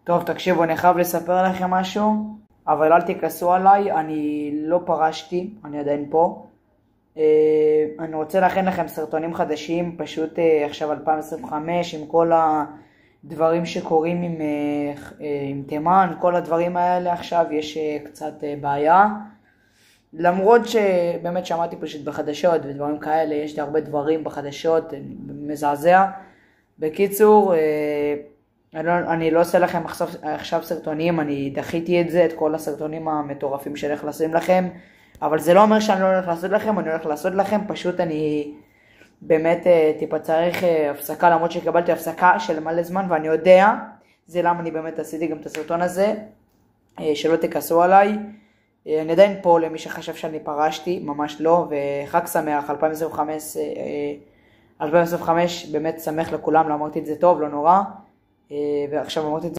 טוב, תקשיבו, אני חייב לספר לכם משהו, אבל אל תכעסו עליי, אני לא פרשתי, אני עדיין פה. אני רוצה להכין לכם סרטונים חדשים, פשוט עכשיו 2025, עם כל הדברים שקורים עם תימן, כל הדברים האלה עכשיו יש קצת בעיה. למרות שבאמת שמעתי פשוט בחדשות ודברים כאלה, יש לי הרבה דברים בחדשות, מזעזע. בקיצור, אני לא עושה לכם עכשיו סרטונים, אני דחיתי את זה, את כל הסרטונים המטורפים שאני הולך לשים לכם, אבל זה לא אומר שאני לא הולך לעשות לכם, אני הולך לעשות לכם, פשוט אני באמת טיפה צריך הפסקה, למרות שקבלתי הפסקה של מלא זמן, ואני יודע, זה למה אני באמת עשיתי גם את הסרטון הזה, שלא תכעסו עליי. אני עדיין פה למי שחשב שאני פרשתי, ממש לא, וחג שמח, 2025 באמת שמח לכולם, לא אמרתי את זה טוב, לא נורא, ועכשיו אמרתי את זה.